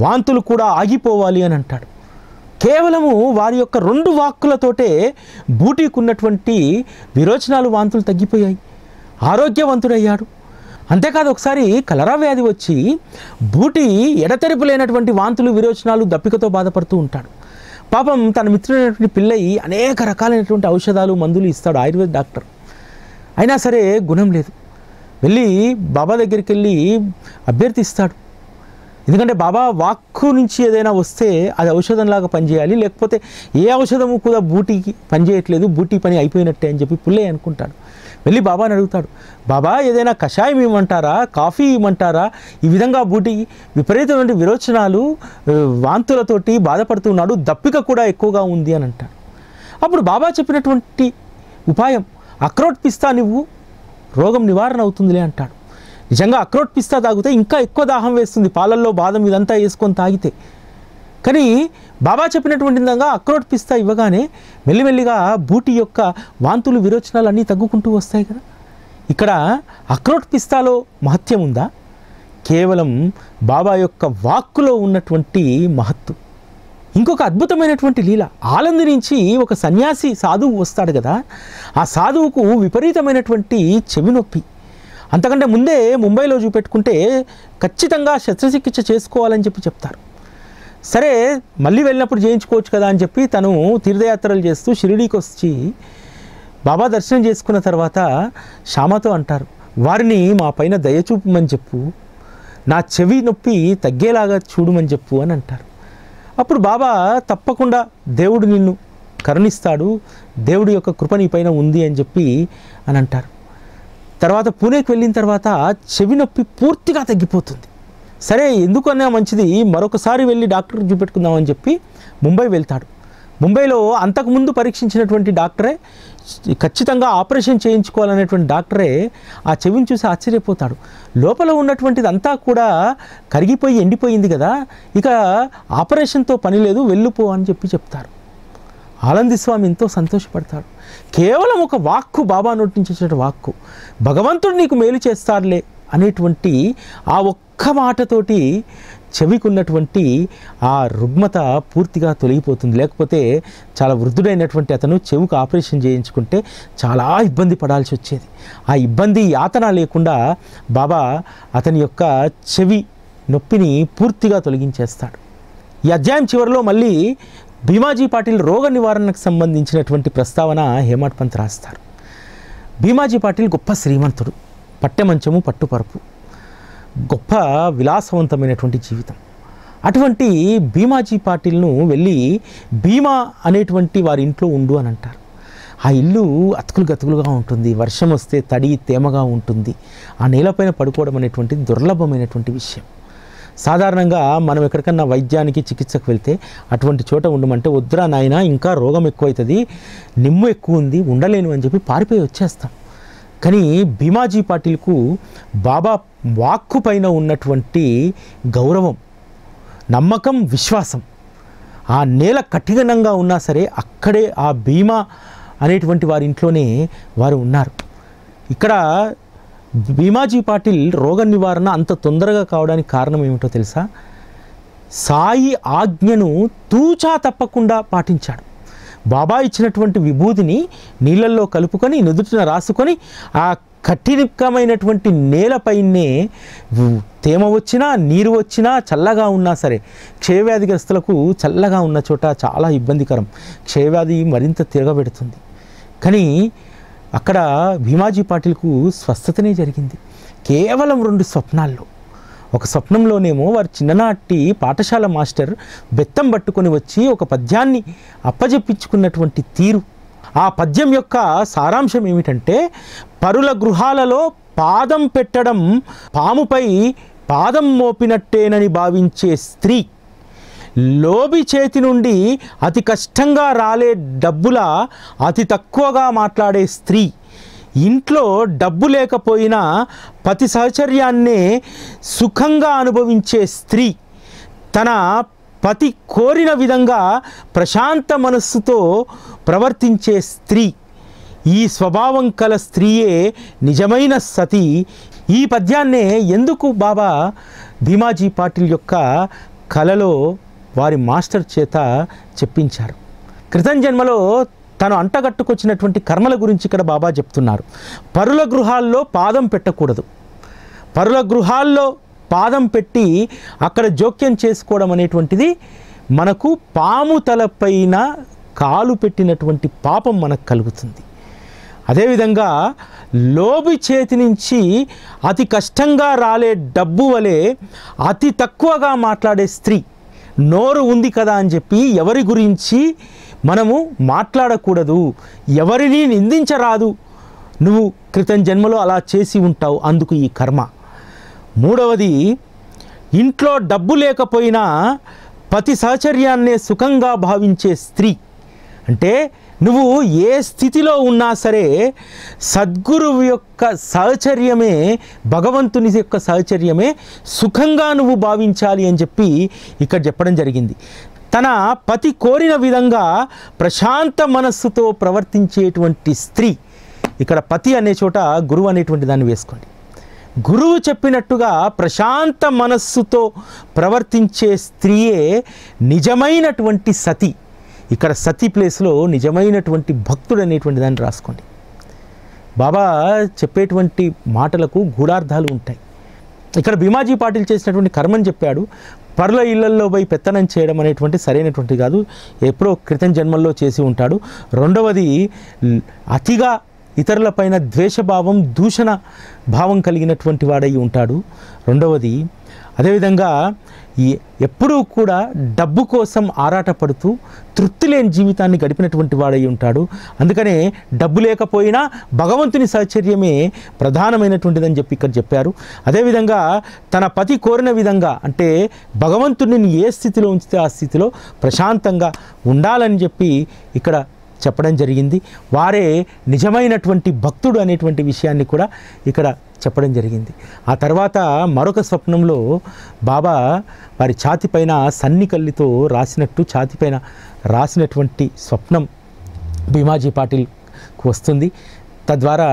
వాంతులు కూడా ఆగిపోవాలి అని అంటాడు. కేవలము వారి యొక్క 2 వాక్కులతోటే బూటీకి ఉన్నటువంటి విరోచనాలు వాంతులు తగ్గిపోయాయి, ఆరోగ్యవంతుడయ్యాడు. అంతేకాదు ఒకసారి కలరా వ్యాధి వచ్చి బూటీ ఎడతెరిపి లేనటువంటి వాంతులు విరోచనాలు దప్పికతో బాధపడుతూ ఉంటాడు. పాపం తన మిత్రుడైనటువంటి పిల్లయి అనేక రకాలైనటువంటి ఔషధాలు మందులు ఇస్తాడు ఆయుర్వేద డాక్టర్. అయినా సరే గుణం లేదు. వెళ్ళి బాబా దగ్గరికి వెళ్ళి అభ్యర్థిస్తాడు. ఎందుకంటే బాబా వాక్కు నుంచి ఏదైనా వస్తే అది ఔషధంలాగా పనిచేయాలి, లేకపోతే ఏ ఔషధము కూడా బూటీకి పనిచేయట్లేదు, బూటీ పని అయిపోయినట్టే అని చెప్పి పుల్లయ్య అనుకుంటాడు. వెళ్ళి బాబాని అడుగుతాడు, బాబా ఏదైనా కషాయం ఇవ్వమంటారా, కాఫీ ఇవ్వమంటారా, ఈ విధంగా బూటీ విపరీతమైన విరోచనాలు వాంతులతోటి బాధపడుతున్నాడు, దప్పిక కూడా ఎక్కువగా ఉంది అని అంటాడు. అప్పుడు బాబా చెప్పినటువంటి ఉపాయం అక్రోట్ పిస్తా నువ్వు రోగం నివారణ అవుతుందిలే అంటాడు. నిజంగా అక్రోట్ పిస్తా తాగితే ఇంకా ఎక్కువ దాహం వేస్తుంది, పాలల్లో బాదం ఇదంతా వేసుకొని తాగితే. కానీ బాబా చెప్పినటువంటి విధంగా అక్రోట్ పిస్తా ఇవ్వగానే మెల్లిమెల్లిగా బూటీ యొక్క వాంతులు విరోచనాలు అన్నీ తగ్గుకుంటూ వస్తాయి కదా. ఇక్కడ అక్రోట్ పిస్తాలో మహత్యం ఉందా? కేవలం బాబా యొక్క వాక్కులో ఉన్నటువంటి మహత్తు. ఇంకొక అద్భుతమైనటువంటి లీల, ఆలంది నుంచి ఒక సన్యాసి సాధువు వస్తాడు కదా. ఆ సాధువుకు విపరీతమైనటువంటి చెవి నొప్పి. అంతకంటే ముందే ముంబైలో చూపెట్టుకుంటే ఖచ్చితంగా శస్త్రచికిత్స చేసుకోవాలని చెప్తారు. సరే మళ్ళీ వెళ్ళినప్పుడు చేయించుకోవచ్చు కదా అని చెప్పి తను తీర్థయాత్రలు చేస్తూ షిరిడీకి వచ్చి బాబా దర్శనం చేసుకున్న తర్వాత శ్యామతో అంటారు, వారిని మా పైన దయచూపమని చెప్పు, నా చెవి నొప్పి తగ్గేలాగా చూడమని చెప్పు అని అంటారు. అప్పుడు బాబా తప్పకుండా దేవుడు నిన్ను కరుణిస్తాడు, దేవుడి యొక్క కృప నీ పైన ఉంది అని చెప్పి అని అంటారు. తర్వాత పూణేకి వెళ్ళిన తర్వాత చెవి నొప్పి పూర్తిగా తగ్గిపోతుంది. సరే ఎందుకన్నా మంచిది మరొకసారి వెళ్ళి డాక్టర్కి చూపెట్టుకుందామని చెప్పి ముంబై వెళ్తాడు. ముంబైలో అంతకుముందు పరీక్షించినటువంటి డాక్టరే, ఖచ్చితంగా ఆపరేషన్ చేయించుకోవాలనేటువంటి డాక్టరే ఆ చెవిని చూసి ఆశ్చర్యపోతాడు. లోపల ఉన్నటువంటిది అంతా కూడా కరిగిపోయి ఎండిపోయింది కదా, ఇక ఆపరేషన్తో పని లేదు, వెళ్ళిపో అని చెప్తారు. ఆనంది స్వామి ఎంతో సంతోషపడతాడు. కేవలం ఒక వాక్కు, బాబా నోటి నుంచి వచ్చే వాక్కు, భగవంతుడు నీకు మేలు చేస్తాడులే అనేటువంటి ఆ ఒక్క మాటతోటి చెవికి ఉన్నటువంటి ఆ రుగ్మత పూర్తిగా తొలగిపోతుంది. లేకపోతే చాలా వృద్ధుడైనటువంటి అతను చెవికి ఆపరేషన్ చేయించుకుంటే చాలా ఇబ్బంది పడాల్సి వచ్చేది. ఆ ఇబ్బంది యాతన లేకుండా బాబా అతని యొక్క చెవి నొప్పిని పూర్తిగా తొలగించేస్తాడు. ఈ అధ్యాయం చివరిలో మళ్ళీ భీమాజీ పాటిల్ రోగ నివారణకు సంబంధించినటువంటి ప్రస్తావన హేమాడ్ పంత్ రాస్తారు. భీమాజీ పాటిల్ గొప్ప శ్రీమంతుడు, పట్టెమంచము పట్టుపరుపు, గొప్ప విలాసవంతమైనటువంటి జీవితం. అటువంటి భీమాజీ పాటిల్ను వెళ్ళి భీమా అనేటువంటి వారి ఇంట్లో ఉండు అని అంటారు. ఆ ఇల్లు అతుకులు గతుకులుగా ఉంటుంది, వర్షం వస్తే తడి తేమగా ఉంటుంది. ఆ నేలపైన పడుకోవడం అనేటువంటి దుర్లభమైనటువంటి విషయం. సాధారణంగా మనం ఎక్కడికన్నా వైద్యానికి చికిత్సకు వెళ్తే అటువంటి చోట ఉండమంటే వద్దురా నాయన ఇంకా రోగం ఎక్కువవుతుంది, నిమ్ము ఎక్కువ ఉంది, ఉండలేను అని చెప్పి పారిపోయి వచ్చేస్తాం. కానీ భీమాజీ పాటిల్కు బాబా వాక్కు పైన ఉన్నటువంటి గౌరవం, నమ్మకం, విశ్వాసం, ఆ నేల కఠినంగా ఉన్నా సరే అక్కడే ఆ భీమా అనేటువంటి వారి ఇంట్లోనే వారు ఉన్నారు. ఇక్కడ భీమాజీ పాటిల్ రోగ నివారణ అంత తొందరగా కావడానికి కారణం ఏమిటో తెలుసా? సాయి ఆజ్ఞను తూచా తప్పకుండా పాటించాడు. బాబా ఇచ్చినటువంటి విభూతిని నీళ్ళల్లో కలుపుకొని నుదుటిన రాసుకొని ఆ కఠినమైనటువంటి నేలపైనే తేమ వచ్చినా నీరు వచ్చినా చల్లగా ఉన్నా సరే, క్షయవ్యాధిగ్రస్తులకు చల్లగా ఉన్న చోట చాలా ఇబ్బందికరం, క్షయవ్యాధి మరింత తిరగబెడుతుంది. కానీ అక్కడ భీమాజీ పాటిల్కు స్వస్థతనే జరిగింది కేవలం 2 స్వప్నాల్లో. ఒక స్వప్నంలోనేమో వారి చిన్ననాటి పాఠశాల మాస్టర్ బెత్తం పట్టుకొని వచ్చి ఒక పద్యాన్ని అప్పజెప్పించుకున్నటువంటి తీరు. ఆ పద్యం యొక్క సారాంశం ఏమిటంటే, పరుల గృహాలలో పాదం పెట్టడం పాముపై పాదం మోపినట్టేనని భావించే స్త్రీ, లోబి చేతి నుండి అతి కష్టంగా రాలే డబ్బులా అతి తక్కువగా మాట్లాడే స్త్రీ, ఇంట్లో డబ్బు లేకపోయినా పతి సహచర్యాన్నే సుఖంగా అనుభవించే స్త్రీ, తన పతి కోరిన విధంగా ప్రశాంత మనస్సుతో ప్రవర్తించే స్త్రీ, ఈ స్వభావం కల స్త్రీయే నిజమైన సతి. ఈ పద్యాన్నే ఎందుకు బాబా భీమాజీ పాటిల్ యొక్క కలలో వారి మాస్టర్ చేత చెప్పించారు? క్రితం జన్మలో తను అంటగట్టుకొచ్చినటువంటి కర్మల గురించి ఇక్కడ బాబా చెప్తున్నారు. పరుల గృహాల్లో పాదం పెట్టకూడదు. పరుల గృహాల్లో పాదం పెట్టి అక్కడ జోక్యం చేసుకోవడం అనేటువంటిది మనకు పాము తలపైన కాలు పెట్టినటువంటి పాపం మనకు కలుగుతుంది. అదేవిధంగా లోబి చేతి నుంచి అతి కష్టంగా రాలే డబ్బు వలె అతి తక్కువగా మాట్లాడే స్త్రీ, నోరు ఉంది కదా అని చెప్పి ఎవరి గురించి మనము మాట్లాడకూడదు, ఎవరిని నిందించరాదు. నువ్వు క్రితం జన్మలో అలా చేసి ఉంటావు, అందుకు ఈ కర్మ. మూడవది, ఇంట్లో డబ్బు లేకపోయినా పతి సహచర్యాన్నే సుఖంగా భావించే స్త్రీ. అంటే నువ్వు ఏ స్థితిలో ఉన్నా సరే సద్గురువు యొక్క సహచర్యమే, భగవంతుని యొక్క సహచర్యమే సుఖంగా నువ్వు భావించాలి అని చెప్పి ఇక్కడ చెప్పడం జరిగింది. తన పతి కోరిన విధంగా ప్రశాంత మనస్సుతో ప్రవర్తించేటువంటి స్త్రీ. ఇక్కడ పతి అనే చోట గురువు అనేటువంటి దాన్ని వేసుకోండి. గురువు చెప్పినట్టుగా ప్రశాంత మనస్సుతో ప్రవర్తించే స్త్రీయే నిజమైనటువంటి సతి. ఇక్కడ సతి ప్లేస్లో నిజమైనటువంటి భక్తుడు అనేటువంటి దాన్ని రాసుకోండి. బాబా చెప్పేటువంటి మాటలకు గూఢార్థాలు ఉంటాయి. ఇక్కడ భీమాజీ పాటిల్ చేసినటువంటి కర్మని చెప్పాడు. పరుల ఇళ్లల్లో పోయి పెత్తనం చేయడం అనేటువంటి సరైనటువంటి కాదు, ఎప్పుడో క్రితం జన్మల్లో చేసి ఉంటాడు. రెండవది, అతిగా ఇతరులపైన ద్వేషభావం, దూషణ భావం కలిగినటువంటి వాడై ఉంటాడు. రెండవది, అదేవిధంగా ఎప్పుడూ కూడా డబ్బు కోసం ఆరాటపడుతూ తృప్తి లేని జీవితాన్ని గడిపినటువంటి వాడై ఉంటాడు. అందుకనే డబ్బు లేకపోయినా భగవంతుని సహచర్యమే ప్రధానమైనటువంటిదని చెప్పి ఇక్కడ చెప్పారు. అదేవిధంగా తన పతి కోరిన విధంగా, అంటే భగవంతుడిని ఏ స్థితిలో ఉంచితే ఆ స్థితిలో ప్రశాంతంగా ఉండాలని చెప్పి ఇక్కడ చెప్పడం జరిగింది. వారే నిజమైనటువంటి భక్తుడు అనేటువంటి విషయాన్ని కూడా ఇక్కడ చెప్పడం జరిగింది. ఆ తర్వాత మరొక స్వప్నంలో బాబా వారి ఛాతిపైన సన్నికల్లితో రాసినట్టు ఛాతిపైన రాసినటువంటి స్వప్నం భీమాజీ పాటిల్కు వస్తుంది. తద్వారా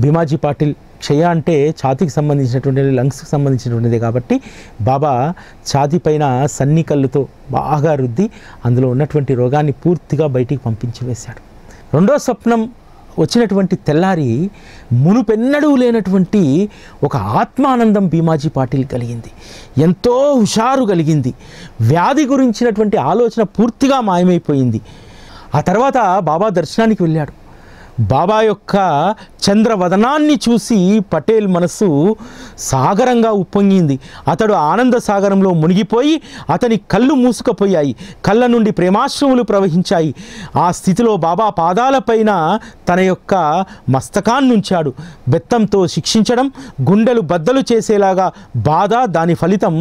భీమాజీ పాటిల్ క్షయ అంటే ఛాతీకి సంబంధించినటువంటి, లంగ్స్కి సంబంధించినటువంటిది కాబట్టి బాబా ఛాతీపైన సన్నికల్లుతో బాగా రుద్ది అందులో ఉన్నటువంటి రోగాన్ని పూర్తిగా బయటికి పంపించి వేశాడు. రెండో స్వప్నం వచ్చినటువంటి తెల్లారి మునుపెన్నడూ లేనటువంటి ఒక ఆత్మానందం భీమాజీ పాటిల్ కలిగింది. ఎంతో హుషారు కలిగింది. వ్యాధి గురించినటువంటి ఆలోచన పూర్తిగా మాయమైపోయింది. ఆ తర్వాత బాబా దర్శనానికి వెళ్ళాడు. బాబా యొక్క చంద్రవదనాన్ని చూసి పటేల్ మనస్సు సాగరంగా ఉప్పొంగింది. అతడు ఆనంద సాగరంలో మునిగిపోయి అతని కళ్ళు మూసుకుపోయాయి. కళ్ళ నుండి ప్రేమాశ్రములు ప్రవహించాయి. ఆ స్థితిలో బాబా పాదాలపైన తన యొక్క మస్తకాన్ని ఉంచాడు. బెత్తంతో శిక్షించడం, గుండెలు బద్దలు చేసేలాగా బాధ, దాని ఫలితం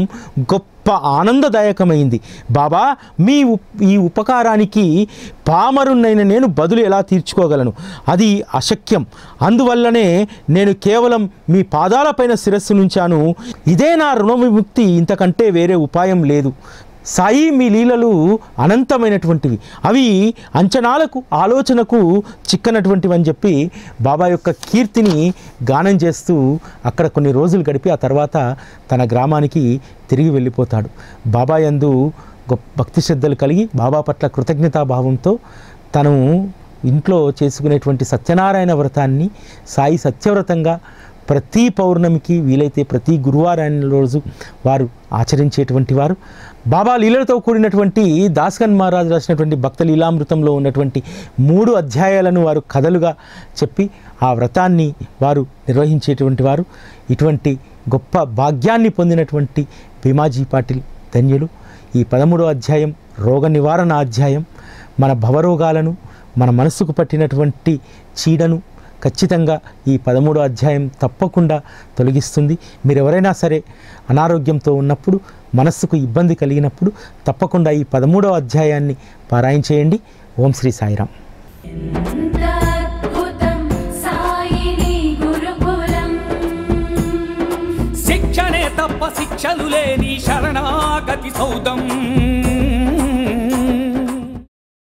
గొప్ప ఆనందదాయకమైంది. బాబా, ఈ ఉపకారానికి పామరున్నైన నేను బదులు ఎలా తీర్చుకోగలను? అది అశక్యం. అందువల్లనే నేను కేవలం మీ పాదాలపైన శిరస్సు నుంచాను. ఇదే నా రుణ విముక్తి, ఇంతకంటే వేరే ఉపాయం లేదు. సాయి, మీ లీలలు అనంతమైనటువంటివి, అవి అంచనాలకు ఆలోచనకు చిక్కనటువంటివి అని చెప్పి బాబా యొక్క కీర్తిని గానం చేస్తూ అక్కడ కొన్ని రోజులు గడిపి ఆ తర్వాత తన గ్రామానికి తిరిగి వెళ్ళిపోతాడు. బాబా యందు భక్తి శ్రద్ధలు కలిగి బాబా పట్ల కృతజ్ఞతాభావంతో తను ఇంట్లో చేసుకునేటువంటి సత్యనారాయణ వ్రతాన్ని సాయి సత్యవ్రతంగా ప్రతి పౌర్ణమికి వీలైతే ప్రతి గురువారాన్ని రోజు వారు ఆచరించేటువంటి వారు. బాబా లీలలతో కూడినటువంటి దాస్గన్ మహారాజ్ రాసినటువంటి భక్త లీలామృతంలో ఉన్నటువంటి 3 అధ్యాయాలను వారు కథలుగా చెప్పి ఆ వ్రతాన్ని వారు నిర్వహించేటువంటి వారు. ఇటువంటి గొప్ప భాగ్యాన్ని పొందినటువంటి భీమాజీ పాటిల్ ధన్యులు. ఈ 13వ అధ్యాయం రోగ నివారణ అధ్యాయం. మన భవరోగాలను, మన మనస్సుకు పట్టినటువంటి చీడను ఖచ్చితంగా ఈ 13వ అధ్యాయం తప్పకుండా తొలగిస్తుంది. మీరు ఎవరైనా సరే అనారోగ్యంతో ఉన్నప్పుడు, మనస్సుకు ఇబ్బంది కలిగినప్పుడు తప్పకుండా ఈ 13వ అధ్యాయాన్ని పారాయణ చేయండి. ఓం శ్రీ సాయిరామ్.
శిక్షణే తప్ప శిక్షలు లేని శరణాగతి సౌదం.